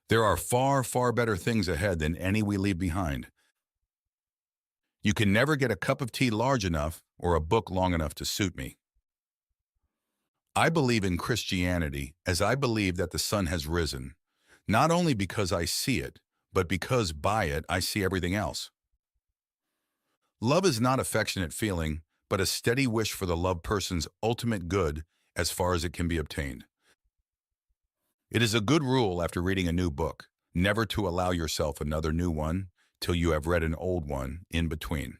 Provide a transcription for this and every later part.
There are far, far better things ahead than any we leave behind. You can never get a cup of tea large enough or a book long enough to suit me. I believe in Christianity as I believe that the sun has risen, not only because I see it, but because by it I see everything else. Love is not affectionate feeling, but a steady wish for the loved person's ultimate good as far as it can be obtained. It is a good rule after reading a new book, never to allow yourself another new one till you have read an old one in between.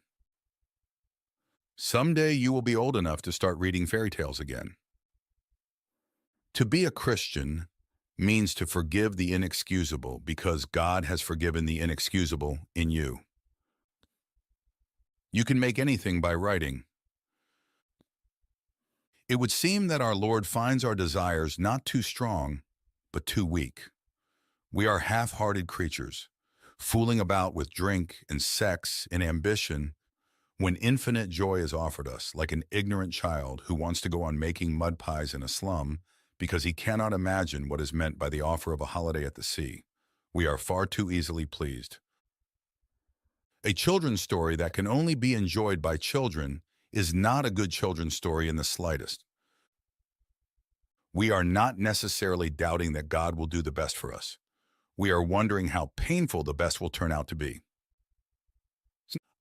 Someday you will be old enough to start reading fairy tales again. To be a Christian means to forgive the inexcusable because God has forgiven the inexcusable in you. You can make anything by writing. It would seem that our Lord finds our desires not too strong, but too weak. We are half-hearted creatures, fooling about with drink and sex and ambition when infinite joy is offered us, like an ignorant child who wants to go on making mud pies in a slum because he cannot imagine what is meant by the offer of a holiday at the sea. We are far too easily pleased. A children's story that can only be enjoyed by children is not a good children's story in the slightest. We are not necessarily doubting that God will do the best for us. We are wondering how painful the best will turn out to be.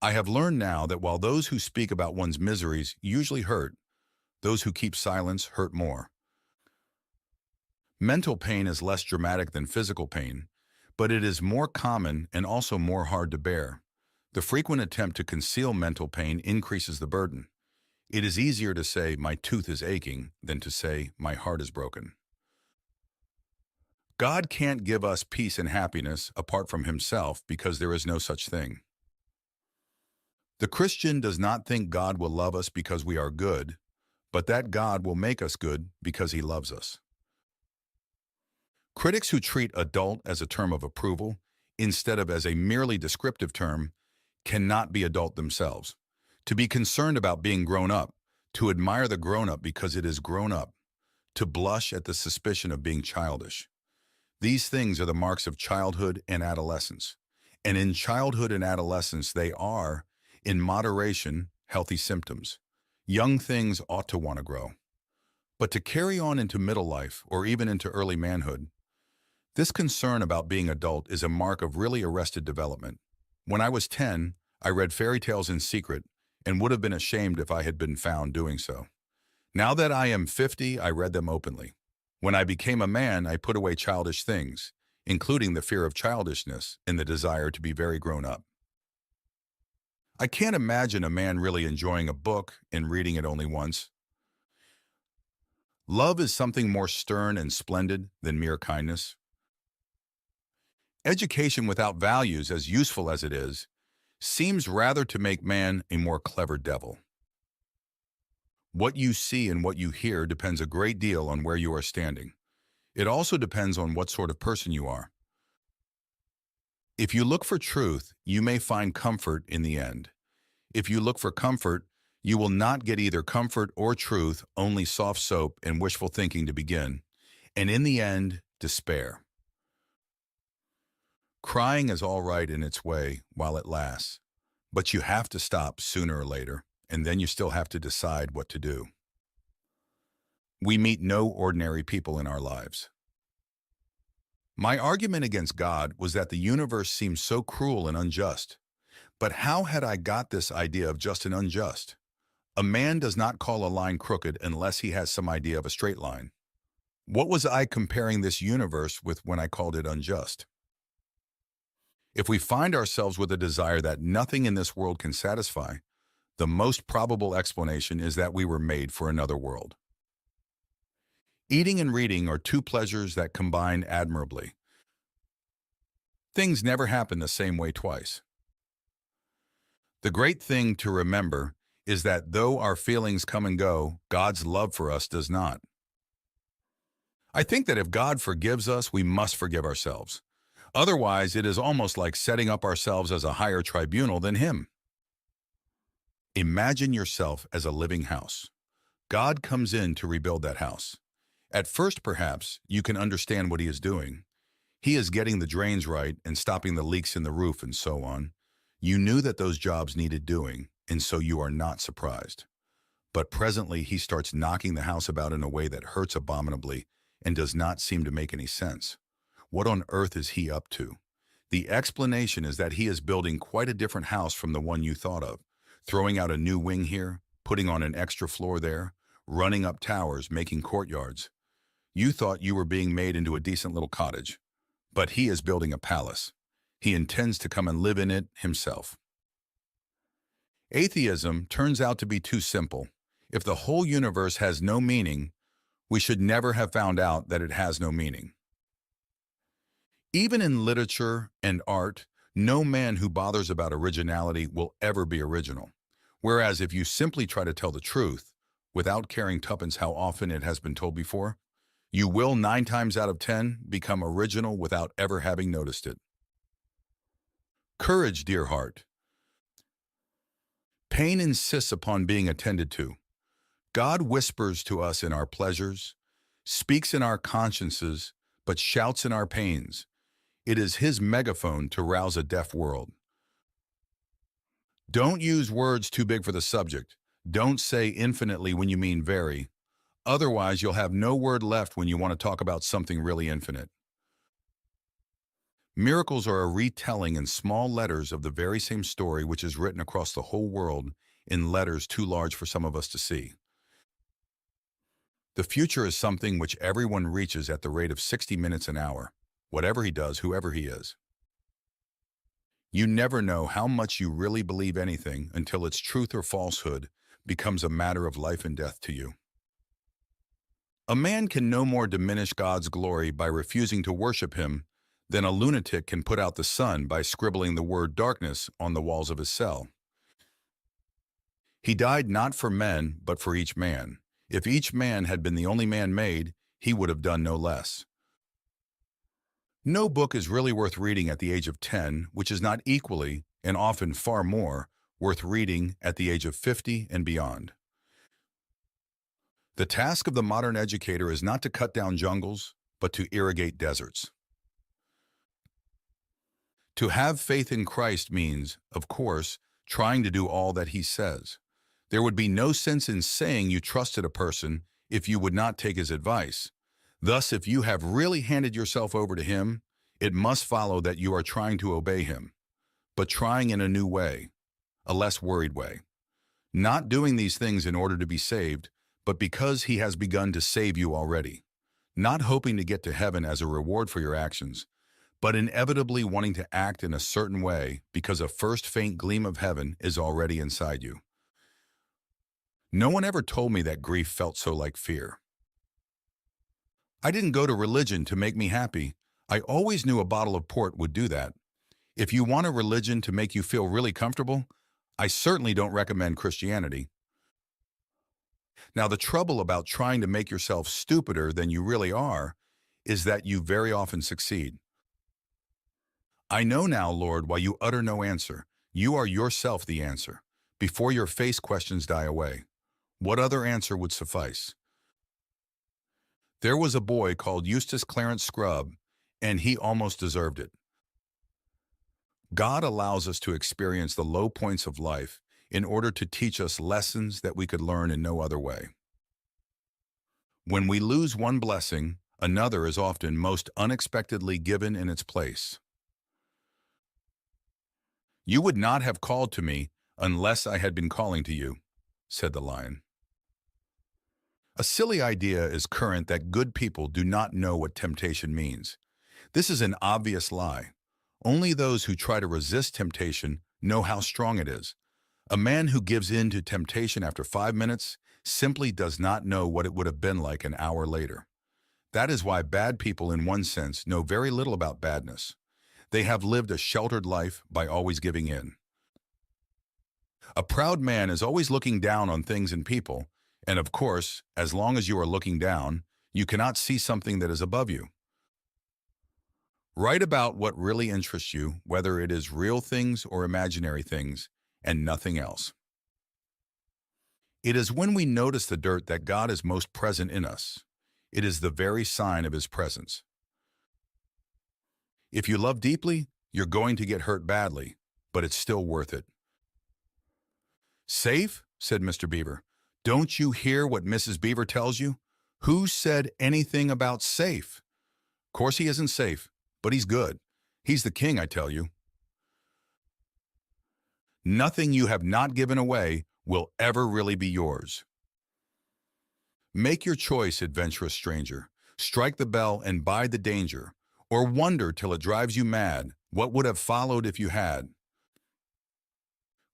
I have learned now that while those who speak about one's miseries usually hurt, those who keep silence hurt more. Mental pain is less dramatic than physical pain, but it is more common and also more hard to bear. The frequent attempt to conceal mental pain increases the burden. It is easier to say, "My tooth is aching," than to say, "My heart is broken." God can't give us peace and happiness apart from himself because there is no such thing. The Christian does not think God will love us because we are good, but that God will make us good because he loves us. Critics who treat adult as a term of approval instead of as a merely descriptive term cannot be adult themselves. To be concerned about being grown up, to admire the grown-up because it is grown up, to blush at the suspicion of being childish. These things are the marks of childhood and adolescence. And in childhood and adolescence, they are, in moderation, healthy symptoms. Young things ought to want to grow. But to carry on into middle life or even into early manhood, this concern about being adult is a mark of really arrested development. When I was 10, I read fairy tales in secret and would have been ashamed if I had been found doing so. Now that I am 50, I read them openly. When I became a man, I put away childish things, including the fear of childishness and the desire to be very grown up. I can't imagine a man really enjoying a book and reading it only once. Love is something more stern and splendid than mere kindness. Education without values, as useful as it is, seems rather to make man a more clever devil. What you see and what you hear depends a great deal on where you are standing. It also depends on what sort of person you are. If you look for truth, you may find comfort in the end. If you look for comfort, you will not get either comfort or truth, only soft soap and wishful thinking to begin, and in the end, despair. Crying is all right in its way while it lasts, but you have to stop sooner or later, and then you still have to decide what to do. We meet no ordinary people in our lives. My argument against God was that the universe seemed so cruel and unjust. But how had I got this idea of just and unjust? A man does not call a line crooked unless he has some idea of a straight line. What was I comparing this universe with when I called it unjust? If we find ourselves with a desire that nothing in this world can satisfy, the most probable explanation is that we were made for another world. Eating and reading are two pleasures that combine admirably. Things never happen the same way twice. The great thing to remember is that though our feelings come and go, God's love for us does not. I think that if God forgives us, we must forgive ourselves. Otherwise, it is almost like setting up ourselves as a higher tribunal than Him. Imagine yourself as a living house. God comes in to rebuild that house. At first, perhaps, you can understand what He is doing. He is getting the drains right and stopping the leaks in the roof and so on. You knew that those jobs needed doing, and so you are not surprised. But presently he starts knocking the house about in a way that hurts abominably and does not seem to make any sense. What on earth is he up to? The explanation is that he is building quite a different house from the one you thought of, throwing out a new wing here, putting on an extra floor there, running up towers, making courtyards. You thought you were being made into a decent little cottage, but he is building a palace. He intends to come and live in it himself. Atheism turns out to be too simple. If the whole universe has no meaning, we should never have found out that it has no meaning. Even in literature and art, no man who bothers about originality will ever be original. Whereas if you simply try to tell the truth, without caring tuppence how often it has been told before, you will 9 times out of 10 become original without ever having noticed it. Courage, dear heart. Pain insists upon being attended to. God whispers to us in our pleasures, speaks in our consciences, but shouts in our pains. It is his megaphone to rouse a deaf world. Don't use words too big for the subject. Don't say infinitely when you mean very. Otherwise, you'll have no word left when you want to talk about something really infinite. Miracles are a retelling in small letters of the very same story which is written across the whole world in letters too large for some of us to see. The future is something which everyone reaches at the rate of 60 minutes an hour, whatever he does, whoever he is. You never know how much you really believe anything until its truth or falsehood becomes a matter of life and death to you. A man can no more diminish God's glory by refusing to worship him than a lunatic can put out the sun by scribbling the word darkness on the walls of his cell. He died not for men, but for each man. If each man had been the only man made, he would have done no less. No book is really worth reading at the age of 10, which is not equally, and often far more, worth reading at the age of 50 and beyond. The task of the modern educator is not to cut down jungles, but to irrigate deserts. To have faith in Christ means, of course, trying to do all that he says. There would be no sense in saying you trusted a person if you would not take his advice. Thus, if you have really handed yourself over to him, it must follow that you are trying to obey him, but trying in a new way, a less worried way. Not doing these things in order to be saved, but because he has begun to save you already. Not hoping to get to heaven as a reward for your actions, but inevitably wanting to act in a certain way because a first faint gleam of heaven is already inside you. No one ever told me that grief felt so like fear. I didn't go to religion to make me happy. I always knew a bottle of port would do that. If you want a religion to make you feel really comfortable, I certainly don't recommend Christianity. Now, the trouble about trying to make yourself stupider than you really are is that you very often succeed. I know now, Lord, why you utter no answer. You are yourself the answer. Before your face questions die away. What other answer would suffice? There was a boy called Eustace Clarence Scrubb, and he almost deserved it. God allows us to experience the low points of life in order to teach us lessons that we could learn in no other way. When we lose one blessing, another is often most unexpectedly given in its place. You would not have called to me unless I had been calling to you, said the lion. A silly idea is current that good people do not know what temptation means. This is an obvious lie. Only those who try to resist temptation know how strong it is. A man who gives in to temptation after 5 minutes simply does not know what it would have been like an hour later. That is why bad people, in one sense, know very little about badness. They have lived a sheltered life by always giving in. A proud man is always looking down on things and people, and of course, as long as you are looking down, you cannot see something that is above you. Write about what really interests you, whether it is real things or imaginary things, and nothing else. It is when we notice the dirt that God is most present in us. It is the very sign of his presence. If you love deeply, you're going to get hurt badly, but it's still worth it. Safe? Said Mr. Beaver. Don't you hear what Mrs. Beaver tells you? Who said anything about safe? Course he isn't safe, but he's good. He's the king, I tell you. Nothing you have not given away will ever really be yours. Make your choice, adventurous stranger. Strike the bell and bide the danger, or wonder till it drives you mad what would have followed if you had.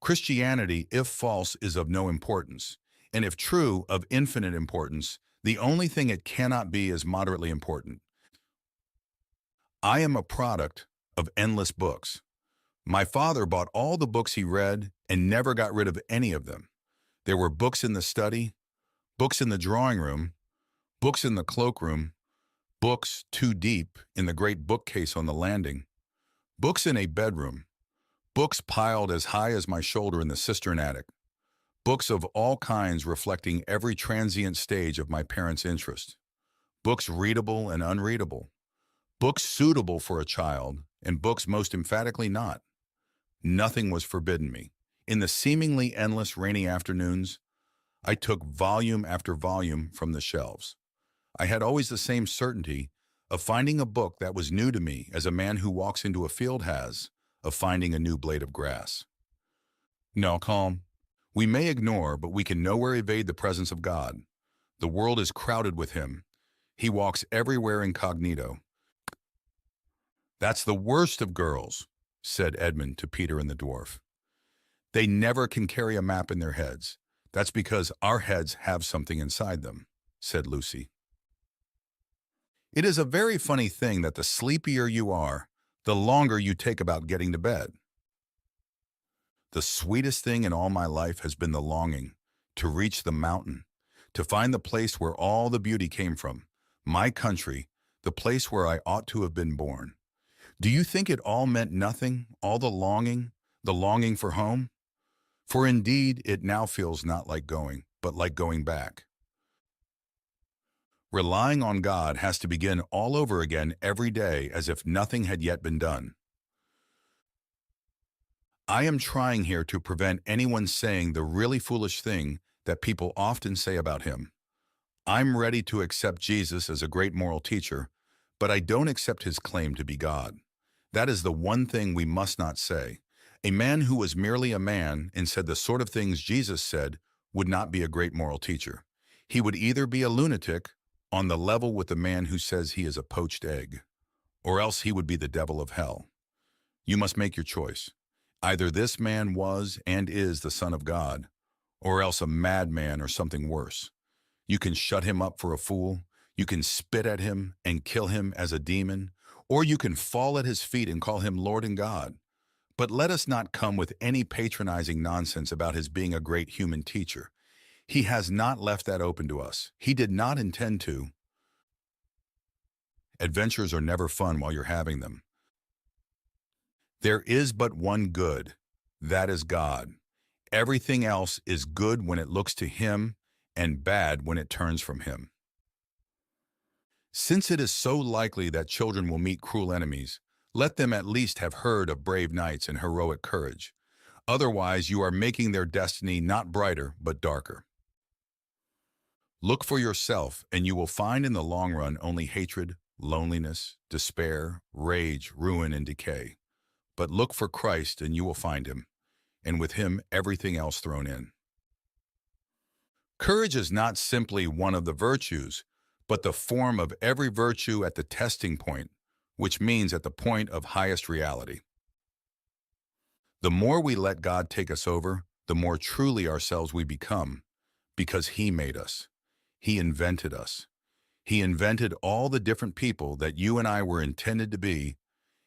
Christianity, if false, is of no importance, and if true, of infinite importance. The only thing it cannot be is moderately important. I am a product of endless books. My father bought all the books he read and never got rid of any of them. There were books in the study, books in the drawing room, books in the cloakroom, books too deep in the great bookcase on the landing, books in a bedroom, books piled as high as my shoulder in the cistern attic, books of all kinds reflecting every transient stage of my parents' interest, books readable and unreadable, books suitable for a child, and books most emphatically not. Nothing was forbidden me. In the seemingly endless rainy afternoons, I took volume after volume from the shelves. I had always the same certainty of finding a book that was new to me as a man who walks into a field has of finding a new blade of grass. No, calm. We may ignore, but we can nowhere evade the presence of God. The world is crowded with him. He walks everywhere incognito. That's the worst of girls, said Edmund to Peter and the dwarf. They never can carry a map in their heads. That's because our heads have something inside them, said Lucy. It is a very funny thing that the sleepier you are, the longer you take about getting to bed. The sweetest thing in all my life has been the longing to reach the mountain, to find the place where all the beauty came from, my country, the place where I ought to have been born. Do you think it all meant nothing, all the longing for home? For indeed it now feels not like going, but like going back. Relying on God has to begin all over again every day as if nothing had yet been done. I am trying here to prevent anyone saying the really foolish thing that people often say about him. I'm ready to accept Jesus as a great moral teacher, but I don't accept his claim to be God. That is the one thing we must not say. A man who was merely a man and said the sort of things Jesus said would not be a great moral teacher. He would either be a lunatic, on the level with the man who says he is a poached egg, or else he would be the devil of hell. You must make your choice. Either this man was and is the Son of God, or else a madman or something worse. You can shut him up for a fool, you can spit at him and kill him as a demon, or you can fall at his feet and call him Lord and God. But let us not come with any patronizing nonsense about his being a great human teacher. He has not left that open to us. He did not intend to. Adventures are never fun while you're having them. There is but one good, that is God. Everything else is good when it looks to him and bad when it turns from him. Since it is so likely that children will meet cruel enemies, let them at least have heard of brave knights and heroic courage. Otherwise, you are making their destiny not brighter but darker. Look for yourself, and you will find in the long run only hatred, loneliness, despair, rage, ruin, and decay. But look for Christ, and you will find him, and with him everything else thrown in. Courage is not simply one of the virtues, but the form of every virtue at the testing point, which means at the point of highest reality. The more we let God take us over, the more truly ourselves we become, because he made us. He invented us. He invented all the different people that you and I were intended to be.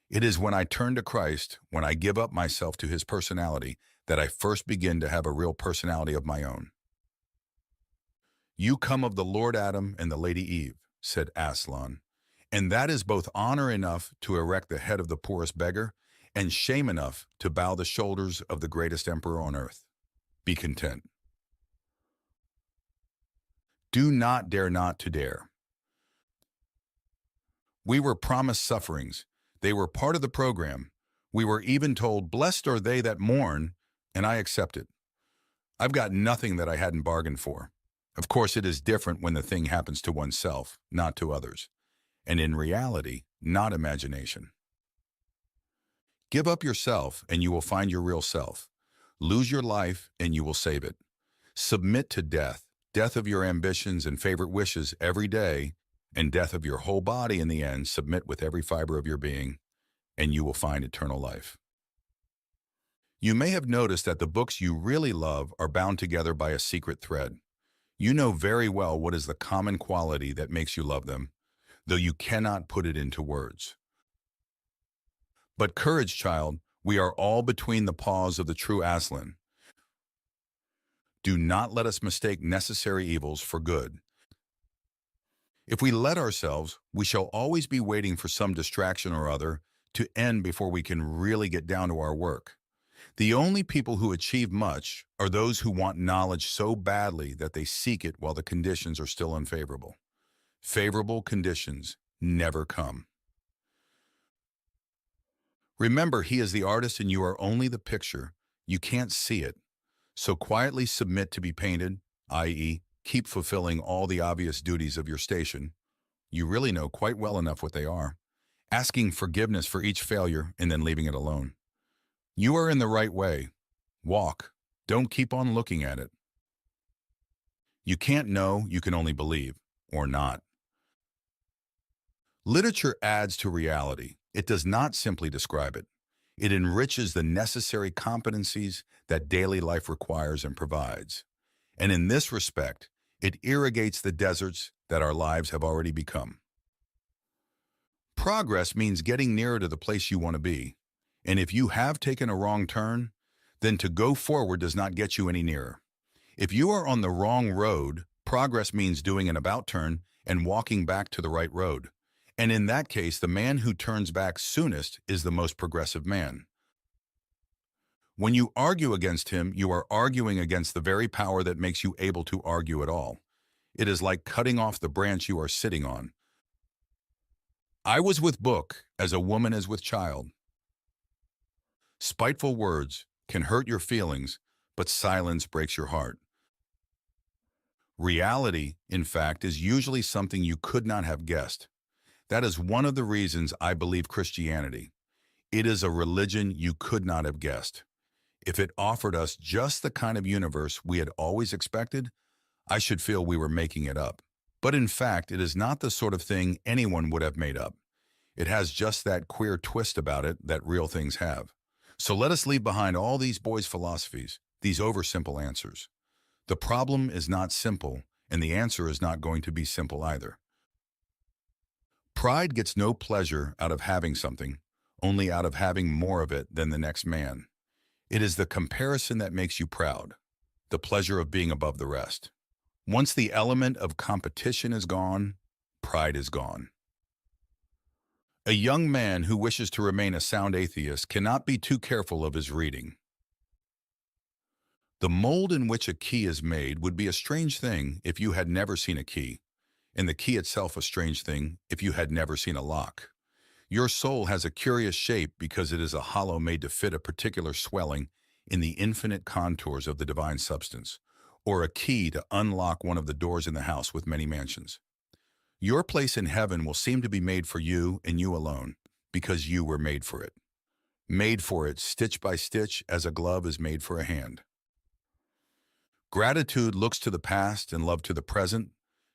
It is when I turn to Christ, when I give up myself to his personality, that I first begin to have a real personality of my own. You come of the Lord Adam and the Lady Eve, said Aslan, and that is both honor enough to erect the head of the poorest beggar and shame enough to bow the shoulders of the greatest emperor on earth. Be content. Do not dare not to dare. We were promised sufferings. They were part of the program. We were even told, "Blessed are they that mourn," and I accepted. I've got nothing that I hadn't bargained for. Of course, it is different when the thing happens to oneself, not to others. And in reality, not imagination. Give up yourself and you will find your real self. Lose your life and you will save it. Submit to death, death of your ambitions and favorite wishes every day, and death of your whole body in the end. Submit with every fiber of your being, and you will find eternal life. You may have noticed that the books you really love are bound together by a secret thread. You know very well what is the common quality that makes you love them, though you cannot put it into words. But courage, child, we are all between the paws of the true Aslan. Do not let us mistake necessary evils for good. If we let ourselves, we shall always be waiting for some distraction or other to end before we can really get down to our work. The only people who achieve much are those who want knowledge so badly that they seek it while the conditions are still unfavorable. Favorable conditions never come. Remember, he is the artist and you are only the picture. You can't see it. So quietly submit to be painted, i.e., keep fulfilling all the obvious duties of your station. You really know quite well enough what they are. Asking forgiveness for each failure and then leaving it alone. You are in the right way. Walk. Don't keep on looking at it. You can't know, you can only believe, or not. Literature adds to reality. It does not simply describe it. It enriches the necessary competencies that daily life requires and provides. And in this respect, it irrigates the deserts that our lives have already become. Progress means getting nearer to the place you want to be. And if you have taken a wrong turn, then to go forward does not get you any nearer. If you are on the wrong road, progress means doing an about turn and walking back to the right road. And in that case, the man who turns back soonest is the most progressive man. When you argue against him, you are arguing against the very power that makes you able to argue at all. It is like cutting off the branch you are sitting on. I was with book as a woman is with child. Spiteful words can hurt your feelings, but silence breaks your heart. Reality, in fact, is usually something you could not have guessed. That is one of the reasons I believe Christianity. It is a religion you could not have guessed. If it offered us just the kind of universe we had always expected, I should feel we were making it up. But in fact, it is not the sort of thing anyone would have made up. It has just that queer twist about it that real things have. So let us leave behind all these boys' philosophies, these oversimple answers. The problem is not simple, and the answer is not going to be simple either. Pride gets no pleasure out of having something, only out of having more of it than the next man. It is the comparison that makes you proud, the pleasure of being above the rest. Once the element of competition is gone, pride is gone. A young man who wishes to remain a sound atheist cannot be too careful of his reading. The mold in which a key is made would be a strange thing if you had never seen a key, and the key itself a strange thing if you had never seen a lock. Your soul has a curious shape because it is a hollow made to fit a particular swelling in the infinite contours of the divine substance, or a key to unlock one of the doors in the house with many mansions. Your place in heaven will seem to be made for you and you alone, because you were made for it. Made for it stitch by stitch as a glove is made for a hand. Gratitude looks to the past and love to the present.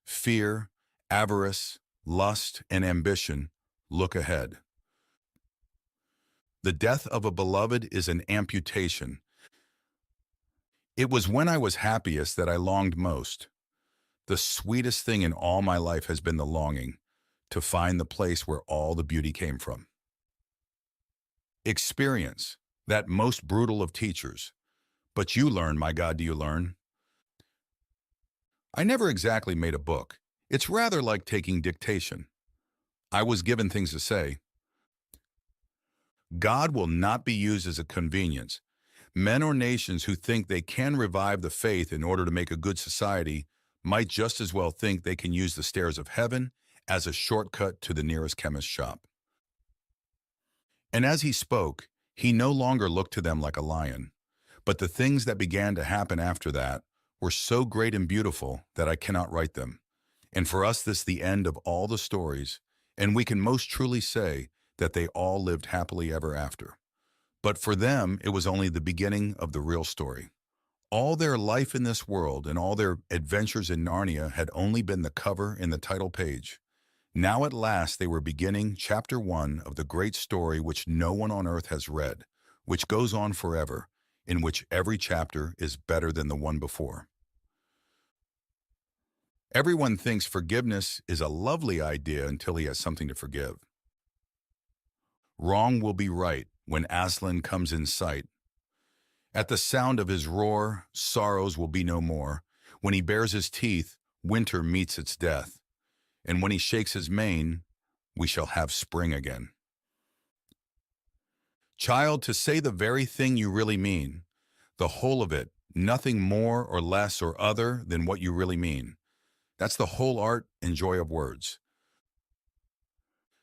Fear, avarice, lust, and ambition look ahead. The death of a beloved is an amputation. It was when I was happiest that I longed most. The sweetest thing in all my life has been the longing to find the place where all the beauty came from. Experience, that most brutal of teachers. But you learn, my God, do you learn? I never exactly made a book. It's rather like taking dictation. I was given things to say. God will not be used as a convenience. Men or nations who think they can revive the faith in order to make a good society might just as well think they can use the stairs of heaven as a shortcut to the nearest chemist's shop. And as he spoke, he no longer looked to them like a lion. But the things that began to happen after that were so great and beautiful that I cannot write them. And for us, this is the end of all the stories, and we can most truly say that they all lived happily ever after. But for them, it was only the beginning of the real story. All their life in this world and all their adventures in Narnia had only been the cover and the title page. Now at last they were beginning chapter 1 of the great story which no one on earth has read, which goes on forever, in which every chapter is better than the one before. Everyone thinks forgiveness is a lovely idea until he has something to forgive. Wrong will be right when Aslan comes in sight. At the sound of his roar, sorrows will be no more. When he bares his teeth, winter meets its death. And when he shakes his mane, we shall have spring again. Child, to say the very thing you really mean, the whole of it, nothing more or less or other than what you really mean. That's the whole art and joy of words.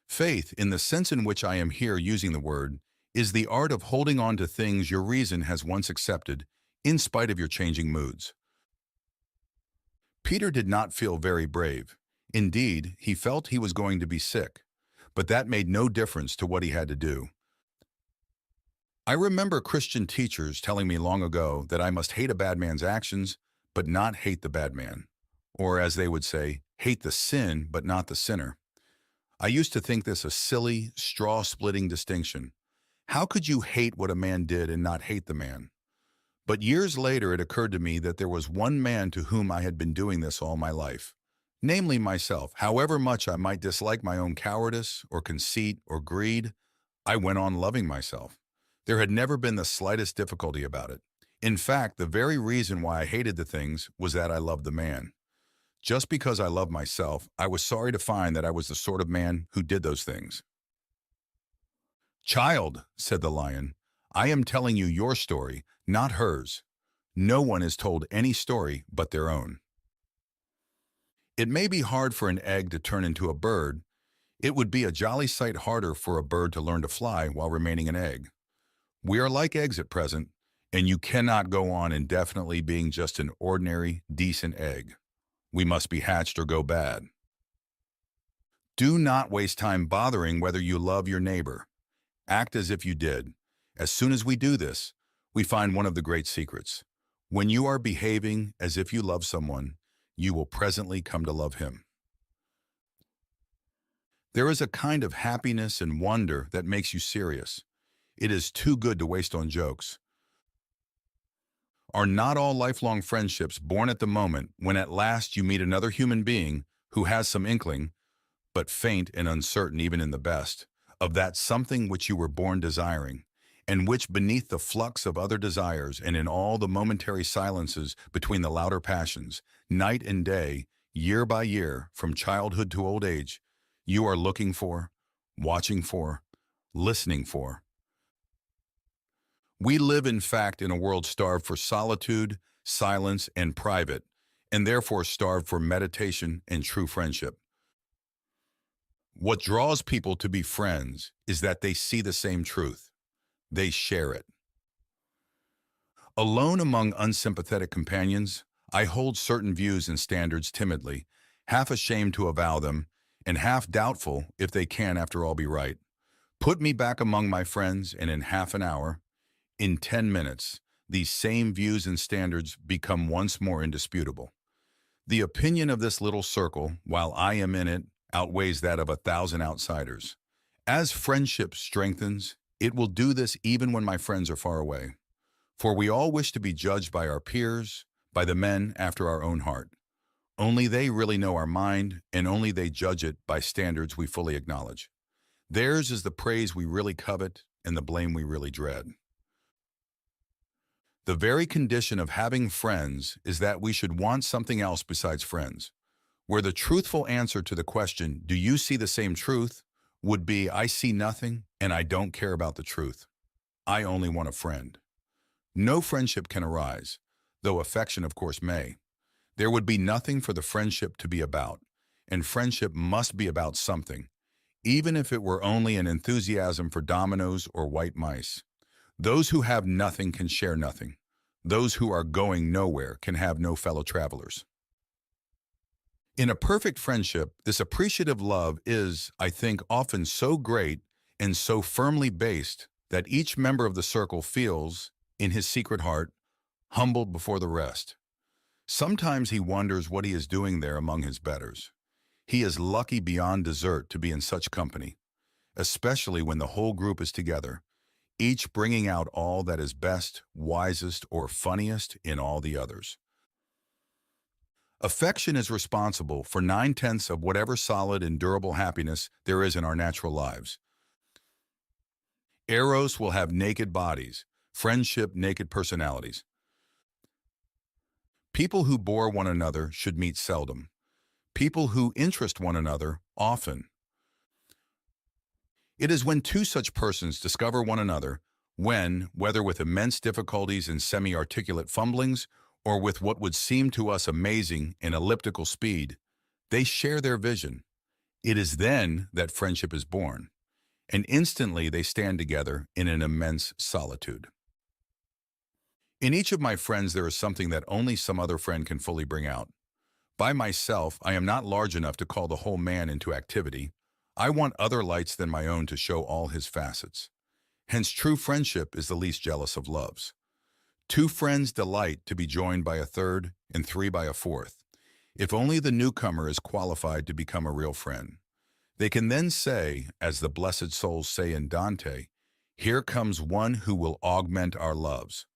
Faith, in the sense in which I am here using the word, is the art of holding on to things your reason has once accepted, in spite of your changing moods. Peter did not feel very brave. Indeed, he felt he was going to be sick, but that made no difference to what he had to do. I remember Christian teachers telling me long ago that I must hate a bad man's actions, but not hate the bad man. Or as they would say, hate the sin, but not the sinner. I used to think this a silly, straw-splitting distinction. How could you hate what a man did and not hate the man? But years later it occurred to me that there was one man to whom I had been doing this all my life. Namely myself. However much I might dislike my own cowardice or conceit or greed, I went on loving myself. There had never been the slightest difficulty about it. In fact, the very reason why I hated the things was that I loved the man. Just because I loved myself, I was sorry to find that I was the sort of man who did those things. Child, said the lion, I am telling you your story, not hers. No one is told any story but their own. It may be hard for an egg to turn into a bird. It would be a jolly sight harder for a bird to learn to fly while remaining an egg. We are like eggs at present, and you cannot go on indefinitely being just an ordinary, decent egg. We must be hatched or go bad. Do not waste time bothering whether you love your neighbor. Act as if you did. As soon as we do this, we find one of the great secrets. When you are behaving as if you love someone, you will presently come to love him. There is a kind of happiness and wonder that makes you serious. It is too good to waste on jokes. Are not all lifelong friendships born at the moment when at last you meet another human being who has some inkling, but faint and uncertain even in the best, of that something which you were born desiring, and which beneath the flux of other desires and in all the momentary silences between the louder passions, night and day, year by year, from childhood to old age, you are looking for, watching for, listening for. We live, in fact, in a world starved for solitude, silence, and private, and therefore starved for meditation and true friendship. What draws people to be friends is that they see the same truth. They share it. Alone among unsympathetic companions, I hold certain views and standards timidly, half ashamed to avow them, and half doubtful if they can after all be right. Put me back among my friends, and in half an hour, in 10 minutes, these same views and standards become once more indisputable. The opinion of this little circle, while I am in it, outweighs that of 1,000 outsiders. As friendship strengthens, it will do this even when my friends are far away. For we all wish to be judged by our peers, by the men after our own heart. Only they really know our mind, and only they judge it by standards we fully acknowledge. Theirs is the praise we really covet and the blame we really dread. The very condition of having friends is that we should want something else besides friends, where the truthful answer to the question, do you see the same truth, would be, I see nothing and I don't care about the truth. I only want a friend. No friendship can arise, though affection of course may. There would be nothing for the friendship to be about, and friendship must be about something. even if it were only an enthusiasm for dominoes or white mice. Those who have nothing can share nothing. Those who are going nowhere can have no fellow travelers. In a perfect friendship, this appreciative love is, I think, often so great and so firmly based that each member of the circle feels, in his secret heart, humbled before the rest. Sometimes he wonders what he is doing there among his betters. He is lucky beyond desert to be in such company, especially when the whole group is together, each bringing out all that is best, wisest, or funniest in all the others. Affection is responsible for 9/10 of whatever solid and durable happiness there is in our natural lives. Eros will have naked bodies, friendship naked personalities. People who bore one another should meet seldom. People who interest one another often. It is when two such persons discover one another, when, whether with immense difficulties and semi-articulate fumblings, or with what would seem to us amazing and elliptical speed, they share their vision. It is then that friendship is born, and instantly they stand together in an immense solitude. In each of my friends there is something that only some other friend can fully bring out. By myself, I am not large enough to call the whole man into activity. I want other lights than my own to show all his facets. Hence true friendship is the least jealous of loves. Two friends delight to be joined by a third and three by a fourth. If only the newcomer is qualified to become a real friend. They can then say, as the blessed souls say in Dante, "Here comes one who will augment our loves.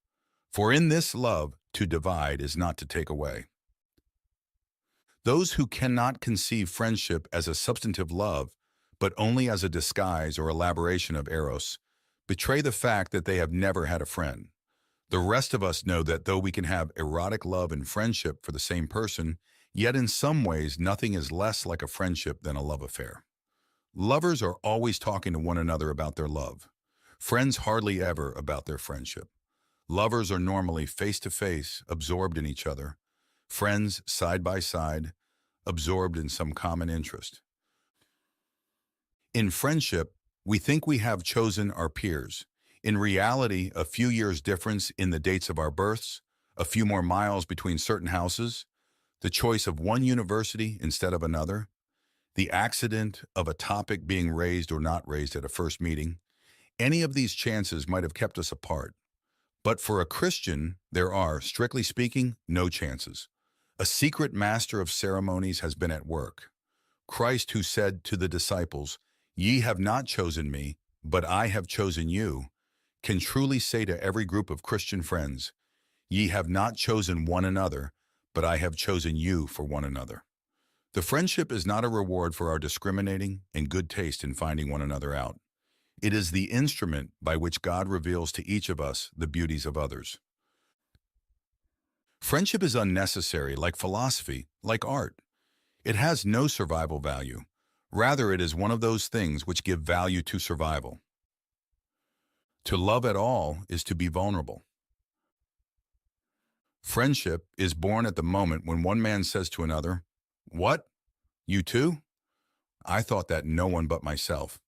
For in this love, to divide is not to take away." Those who cannot conceive friendship as a substantive love, but only as a disguise or elaboration of eros, betray the fact that they have never had a friend. The rest of us know that though we can have erotic love and friendship for the same person, yet in some ways nothing is less like a friendship than a love affair. Lovers are always talking to one another about their love. Friends hardly ever about their friendship. Lovers are normally face-to-face, absorbed in each other. Friends side by side, absorbed in some common interest. In friendship, we think we have chosen our peers. In reality, a few years difference in the dates of our births, a few more miles between certain houses, the choice of one university instead of another, the accident of a topic being raised or not raised at a first meeting, any of these chances might have kept us apart. But for a Christian, there are, strictly speaking, no chances. A secret master of ceremonies has been at work. Christ, who said to the disciples, "Ye have not chosen me, but I have chosen you," can truly say to every group of Christian friends, "Ye have not chosen one another, but I have chosen you for one another." The friendship is not a reward for our discriminating and good taste in finding one another out. It is the instrument by which God reveals to each of us the beauties of others. Friendship is unnecessary, like philosophy, like art. It has no survival value. Rather, it is one of those things which give value to survival. To love at all is to be vulnerable. Friendship is born at the moment when one man says to another, "What? You too? I thought that no one but myself."